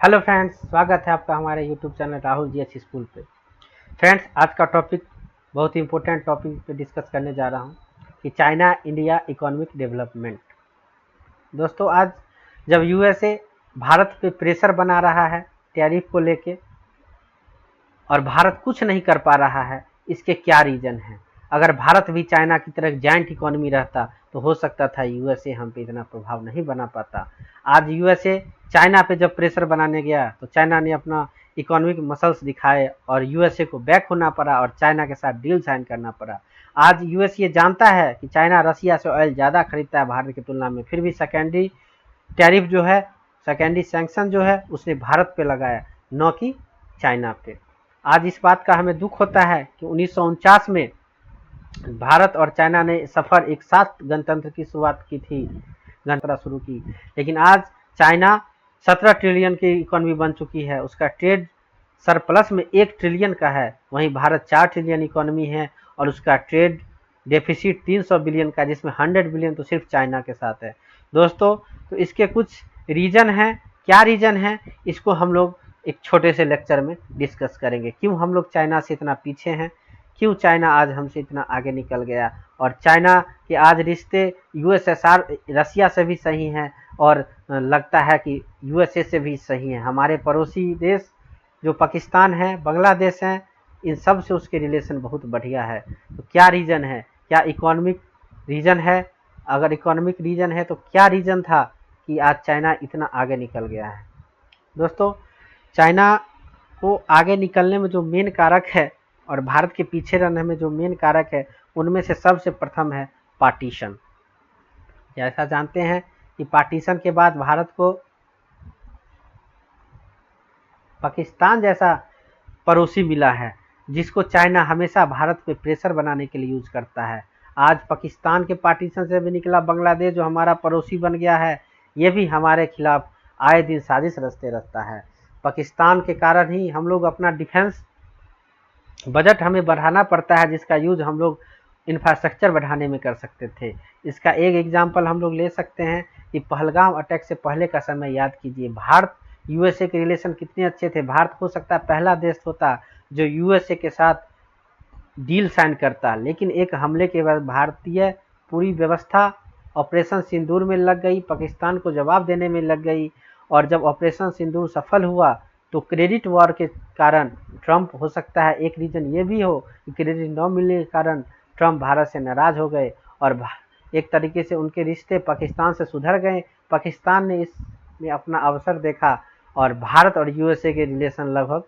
Hello friends, स्वागत है आपका हमारे YouTube channel Rahul ji H school पे। फ्रेंड्स, आज का टॉपिक बहुत ही इंपॉर्टेंट टॉपिक पे डिस्कस करने जा रहा हूँ कि चाइना इंडिया इकोनॉमिक डेवलपमेंट। दोस्तों, आज जब यूएसए भारत पे प्रेशर बना रहा है टैरिफ को लेके और भारत कुछ नहीं कर पा रहा है, इसके क्या रीज़न है। अगर भारत भी चाइना की तरह जाइंट इकोनॉमी रहता तो हो सकता था यूएसए हम पे इतना प्रभाव नहीं बना पाता। आज यूएसए चाइना पे जब प्रेशर बनाने गया तो चाइना ने अपना इकोनॉमिक मसल्स दिखाए और यूएसए को बैक होना पड़ा और चाइना के साथ डील साइन करना पड़ा। आज यूएस ये जानता है कि चाइना रसिया से ऑयल ज़्यादा खरीदता है भारत की तुलना में, फिर भी सेकेंडरी टैरिफ जो है, सेकेंडरी सैंक्शन जो है उसने भारत पे लगाया, न कि चाइना पे। आज इस बात का हमें दुख होता है कि 1949 में भारत और चाइना ने सफर एक साथ गणतंत्र की शुरुआत की थी, गणतंत्र शुरू की, लेकिन आज चाइना 17 ट्रिलियन की इकोनॉमी बन चुकी है। उसका ट्रेड सरप्लस में 1 ट्रिलियन का है, वहीं भारत 4 ट्रिलियन इकोनॉमी है और उसका ट्रेड डेफिसिट 300 बिलियन का, जिसमें 100 बिलियन तो सिर्फ चाइना के साथ है। दोस्तों, तो इसके कुछ रीजन हैं। क्या रीजन है, इसको हम लोग एक छोटे से लेक्चर में डिस्कस करेंगे। क्यों हम लोग चाइना से इतना पीछे हैं, क्यों चाइना आज हमसे इतना आगे निकल गया, और चाइना के आज रिश्ते यूएसएसआर रसिया से भी सही हैं और लगता है कि यूएसए से भी सही हैं। हमारे पड़ोसी देश जो पाकिस्तान है, बांग्लादेश हैं, इन सब से उसके रिलेशन बहुत बढ़िया है। तो क्या रीज़न है, क्या इकोनॉमिक रीज़न है? अगर इकोनॉमिक रीज़न है तो क्या रीज़न था कि आज चाइना इतना आगे निकल गया है? दोस्तों, चाइना को आगे निकलने में जो मेन कारक है और भारत के पीछे रहने में जो मेन कारक है, उनमें से सबसे प्रथम है पार्टीशन। जैसा जानते हैं कि पार्टीशन के बाद भारत को पाकिस्तान जैसा पड़ोसी मिला है, जिसको चाइना हमेशा भारत पे प्रेशर बनाने के लिए यूज करता है। आज पाकिस्तान के पार्टीशन से भी निकला बांग्लादेश जो हमारा पड़ोसी बन गया है, ये भी हमारे खिलाफ आए दिन साजिश रचते रहता है। पाकिस्तान के कारण ही हम लोग अपना डिफेंस बजट हमें बढ़ाना पड़ता है, जिसका यूज हम लोग इंफ्रास्ट्रक्चर बढ़ाने में कर सकते थे। इसका एक एग्जांपल हम लोग ले सकते हैं कि पहलगाम अटैक से पहले का समय याद कीजिए। भारत यूएसए के रिलेशन कितने अच्छे थे। भारत हो सकता है पहला देश होता जो यूएसए के साथ डील साइन करता, लेकिन एक हमले के बाद भारतीय पूरी व्यवस्था ऑपरेशन सिंदूर में लग गई, पाकिस्तान को जवाब देने में लग गई। और जब ऑपरेशन सिंदूर सफल हुआ तो क्रेडिट वॉर के कारण ट्रंप, हो सकता है एक रीज़न ये भी हो कि क्रेडिट न मिलने के कारण ट्रंप भारत से नाराज़ हो गए और एक तरीके से उनके रिश्ते पाकिस्तान से सुधर गए। पाकिस्तान ने इसमें अपना अवसर देखा और भारत और यूएसए के रिलेशन लगभग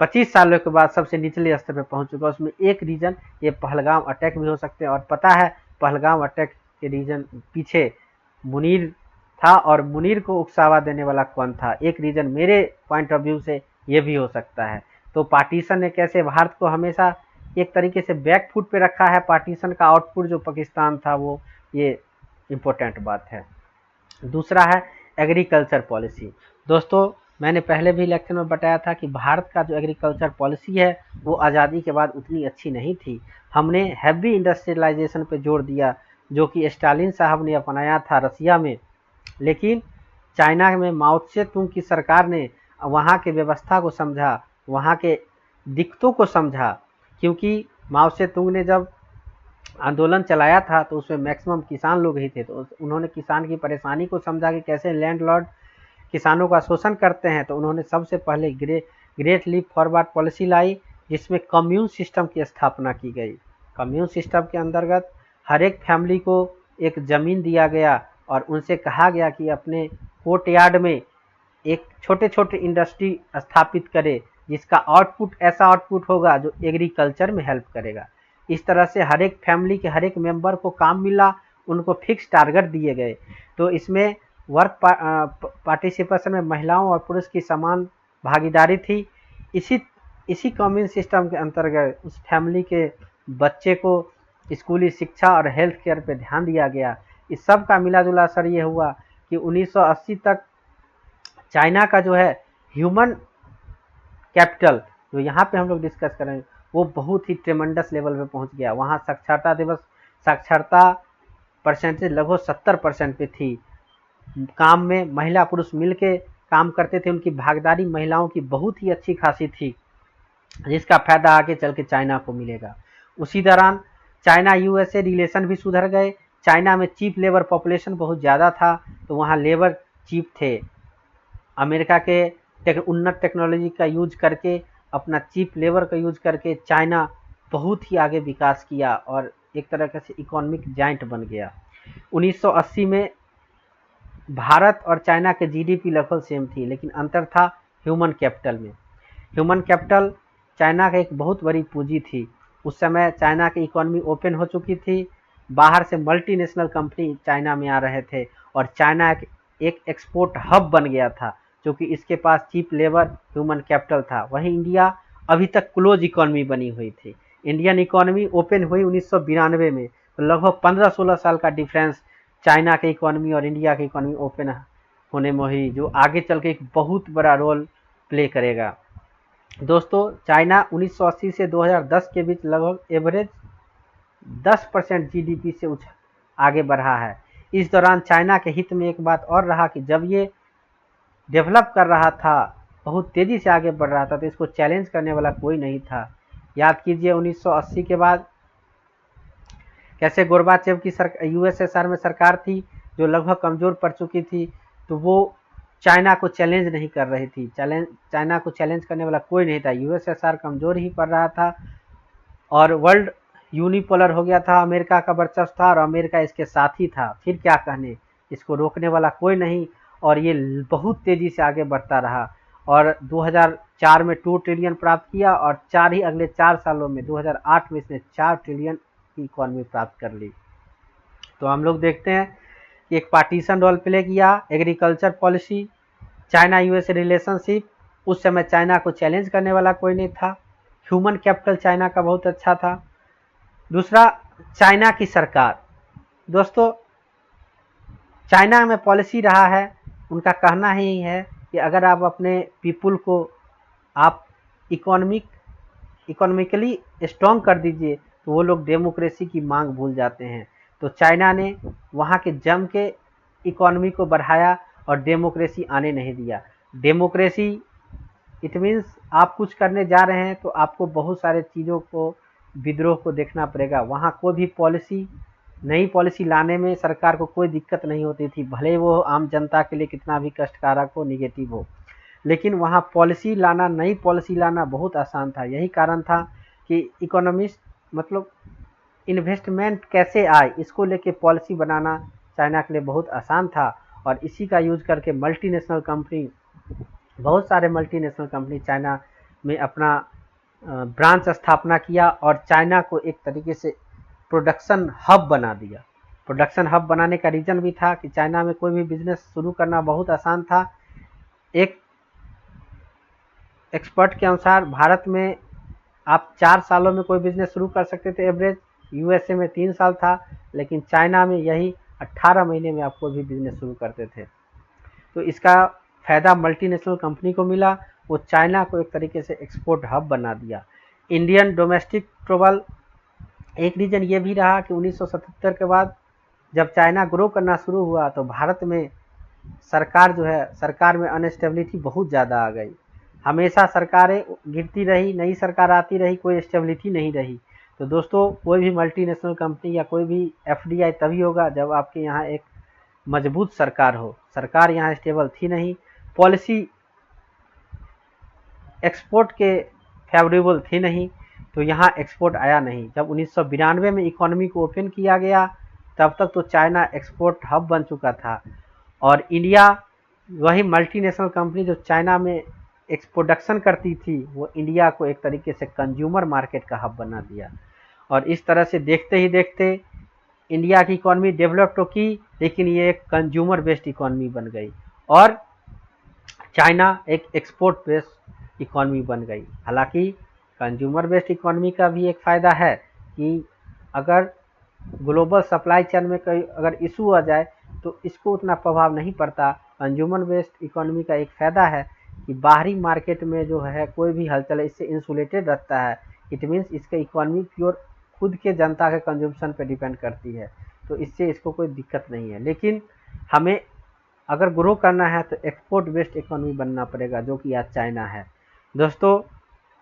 25 सालों के बाद सबसे निचले स्तर पर पहुंच चुका। उसमें एक रीज़न ये पहलगाम अटैक भी हो सकते हैं। और पता है पहलगाम अटैक के रीज़न पीछे मुनीर था, और मुनीर को उकसावा देने वाला कौन था? एक रीज़न मेरे पॉइंट ऑफ व्यू से ये भी हो सकता है। तो पार्टीशन ने कैसे भारत को हमेशा एक तरीके से बैक फुट पे रखा है। पार्टीशन का आउटपुट जो पाकिस्तान था, वो ये इम्पोर्टेंट बात है। दूसरा है एग्रीकल्चर पॉलिसी। दोस्तों, मैंने पहले भी लेक्चर में बताया था कि भारत का जो एग्रीकल्चर पॉलिसी है वो आज़ादी के बाद उतनी अच्छी नहीं थी। हमने हैवी इंडस्ट्रियलाइजेशन पे जोर दिया, जो कि स्टालिन साहब ने अपनाया था रसिया में, लेकिन चाइना में माओ त्से तुंग की सरकार ने वहाँ के व्यवस्था को समझा, वहाँ के दिक्कतों को समझा। क्योंकि माओ त्से तुंग ने जब आंदोलन चलाया था तो उसमें मैक्सिमम किसान लोग ही थे, तो उन्होंने किसान की परेशानी को समझा कि कैसे लैंडलॉर्ड किसानों का शोषण करते हैं। तो उन्होंने सबसे पहले ग्रेट लीप फॉरवर्ड पॉलिसी लाई, जिसमें कम्यून सिस्टम की स्थापना की गई। कम्यून सिस्टम के अंतर्गत हर एक फैमिली को एक ज़मीन दिया गया और उनसे कहा गया कि अपने कोर्टयार्ड में एक छोटे छोटे इंडस्ट्री स्थापित करे, जिसका आउटपुट ऐसा आउटपुट होगा जो एग्रीकल्चर में हेल्प करेगा। इस तरह से हर एक फैमिली के हर एक मेंबर को काम मिला, उनको फिक्स टारगेट दिए गए। तो इसमें वर्क पार्टिसिपेशन में महिलाओं और पुरुष की समान भागीदारी थी। इसी इसी कम्यून सिस्टम के अंतर्गत उस फैमिली के बच्चे को स्कूली शिक्षा और हेल्थ केयर पर ध्यान दिया गया। इस सब का मिला जुला असर ये हुआ कि 1980 तक चाइना का जो है ह्यूमन कैपिटल, जो यहाँ पे हम लोग डिस्कस करेंगे, वो बहुत ही ट्रेमेंडस लेवल पे पहुँच गया। वहाँ साक्षरता परसेंटेज लगभग 70% पे थी। काम में महिला पुरुष मिल के काम करते थे उनकी भागीदारी महिलाओं की बहुत ही अच्छी खासी थी, जिसका फायदा आगे चल के चाइना को मिलेगा। उसी दौरान चाइना यूएसए रिलेशन भी सुधर गए। चाइना में चीप लेबर पॉपुलेशन बहुत ज़्यादा था, तो वहाँ लेबर चीप थे। अमेरिका के उन्नत टेक्नोलॉजी का यूज करके, अपना चीप लेबर का यूज करके चाइना बहुत ही आगे विकास किया और एक तरह से इकोनॉमिक जाइंट बन गया। 1980 में भारत और चाइना के जीडीपी लगभग सेम थी, लेकिन अंतर था ह्यूमन कैपिटल में। ह्यूमन कैपिटल चाइना का एक बहुत बड़ी पूंजी थी। उस समय चाइना की इकोनॉमी ओपन हो चुकी थी, बाहर से मल्टीनेशनल कंपनी चाइना में आ रहे थे और चाइना एक एक्सपोर्ट हब बन गया था, क्योंकि इसके पास चीप लेबर, ह्यूमन कैपिटल था। वहीं इंडिया अभी तक क्लोज इकोनॉमी बनी हुई थी। इंडियन इकोनॉमी ओपन हुई 1992 में, तो लगभग 15-16 साल का डिफरेंस चाइना के इकोनॉमी और इंडिया की इकोनॉमी ओपन होने में हुई, जो आगे चल के एक बहुत बड़ा रोल प्ले करेगा। दोस्तों, चाइना 1980 से 2010 के बीच लगभग एवरेज 10% जीडीपी से आगे बढ़ा है। इस दौरान चाइना के हित में एक बात और रहा कि जब ये डेवलप कर रहा था, बहुत तेज़ी से आगे बढ़ रहा था, तो इसको चैलेंज करने वाला कोई नहीं था। याद कीजिए 1980 के बाद कैसे गोर्बाचेव की यूएसएसआर में सरकार थी जो लगभग कमज़ोर पड़ चुकी थी, तो वो चाइना को चैलेंज नहीं कर रही थी। चाइना को चैलेंज करने वाला कोई नहीं था। यूएसएसआर कमज़ोर ही पड़ रहा था और वर्ल्ड यूनिपोलर हो गया था, अमेरिका का वर्चस्व था और अमेरिका इसके साथ ही था। फिर क्या कहने, इसको रोकने वाला कोई नहीं और ये बहुत तेज़ी से आगे बढ़ता रहा और 2004 में 2 ट्रिलियन प्राप्त किया और अगले 4 सालों में 2008 में इसने 4 ट्रिलियन की इकॉनमी प्राप्त कर ली। तो हम लोग देखते हैं कि एक पार्टीशन रोल प्ले किया। Agriculture policy, China US relationship, उस समय चाइना को चैलेंज करने वाला कोई नहीं था। ह्यूमन कैपिटल चाइना का बहुत अच्छा था। दूसरा, चाइना की सरकार। दोस्तों, चाइना में पॉलिसी रहा है, उनका कहना ही है कि अगर आप अपने पीपुल को आप इकोनॉमिकली स्ट्रॉन्ग कर दीजिए तो वो लोग डेमोक्रेसी की मांग भूल जाते हैं। तो चाइना ने वहाँ के जम के इकोनॉमी को बढ़ाया और डेमोक्रेसी आने नहीं दिया। डेमोक्रेसी इट मीन्स आप कुछ करने जा रहे हैं तो आपको बहुत सारे चीज़ों को, विद्रोह को देखना पड़ेगा। वहाँ कोई भी नई पॉलिसी लाने में सरकार को कोई दिक्कत नहीं होती थी, भले वो आम जनता के लिए कितना भी कष्टकारक हो, निगेटिव हो, लेकिन वहाँ नई पॉलिसी लाना बहुत आसान था। यही कारण था कि इकोनॉमिस्ट मतलब इन्वेस्टमेंट कैसे आए, इसको लेके पॉलिसी बनाना चाइना के लिए बहुत आसान था और इसी का यूज करके बहुत सारे मल्टीनेशनल कंपनी चाइना में अपना ब्रांच स्थापना किया और चाइना को एक तरीके से प्रोडक्शन हब बना दिया। प्रोडक्शन हब बनाने का रीज़न भी था कि चाइना में कोई भी बिजनेस शुरू करना बहुत आसान था। एक एक्सपर्ट के अनुसार भारत में आप 4 सालों में कोई बिजनेस शुरू कर सकते थे एवरेज, यूएसए में 3 साल था, लेकिन चाइना में यही 18 महीने में आप कोई भी बिजनेस शुरू करते थे। तो इसका फ़ायदा मल्टीनेशनल कंपनी को मिला, वो चाइना को एक तरीके से एक्सपोर्ट हब बना दिया। इंडियन डोमेस्टिक ट्रबल, एक रीज़न ये भी रहा कि 1977 के बाद जब चाइना ग्रो करना शुरू हुआ तो भारत में सरकार में अनस्टेबिलिटी बहुत ज़्यादा आ गई। हमेशा सरकारें गिरती रही, नई सरकार आती रही, कोई स्टेबिलिटी नहीं रही। तो दोस्तों, कोई भी मल्टीनेशनल कंपनी या कोई भी एफडीआई तभी होगा जब आपके यहाँ एक मजबूत सरकार हो। सरकार यहाँ स्टेबल थी नहीं, पॉलिसी एक्सपोर्ट के फेवरेबल थी नहीं, तो यहाँ एक्सपोर्ट आया नहीं। जब 1992 में इकोनॉमी को ओपन किया गया तब तक तो चाइना एक्सपोर्ट हब बन चुका था और इंडिया, वही मल्टीनेशनल कंपनी जो चाइना में प्रोडक्शन करती थी, वो इंडिया को एक तरीके से कंज्यूमर मार्केट का हब बना दिया। और इस तरह से देखते ही देखते इंडिया की इकोनॉमी डेवलप तो की, लेकिन ये एक कंज्यूमर बेस्ड इकोनॉमी बन गई और चाइना एक एक्सपोर्ट बेस्ड इकोनॉमी बन गई। हालांकि कंज्यूमर बेस्ड इकोनॉमी का भी एक फ़ायदा है कि अगर ग्लोबल सप्लाई चेन में कोई अगर इशू आ जाए तो इसको उतना प्रभाव नहीं पड़ता। कंज्यूमर बेस्ड इकोनॉमी का एक फ़ायदा है कि बाहरी मार्केट में जो है कोई भी हलचल इससे इंसुलेटेड रहता है। इट मीन्स इसका इकोनॉमी प्योर खुद के जनता के कंजम्पशन पे डिपेंड करती है, तो इससे इसको कोई दिक्कत नहीं है। लेकिन हमें अगर ग्रो करना है तो एक्सपोर्ट बेस्ड इकोनॉमी बनना पड़ेगा, जो कि आज चाइना है। दोस्तों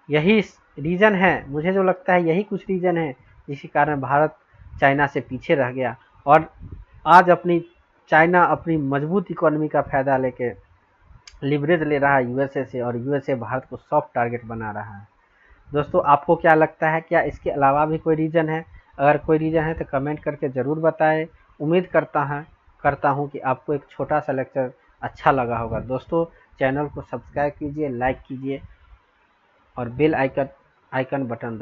यही रीज़न है, मुझे जो लगता है यही कुछ रीज़न है जिसके कारण भारत चाइना से पीछे रह गया, और आज चाइना अपनी मजबूत इकोनॉमी का फ़ायदा लेके लिवरेज ले रहा है यूएसए से, और यूएसए भारत को सॉफ्ट टारगेट बना रहा है। दोस्तों आपको क्या लगता है, क्या इसके अलावा भी कोई रीज़न है? अगर कोई रीज़न है तो कमेंट करके ज़रूर बताएं। उम्मीद करता हूं कि आपको एक छोटा सा लेक्चर अच्छा लगा होगा। दोस्तों चैनल को सब्सक्राइब कीजिए, लाइक कीजिए और बेल आइकन बटन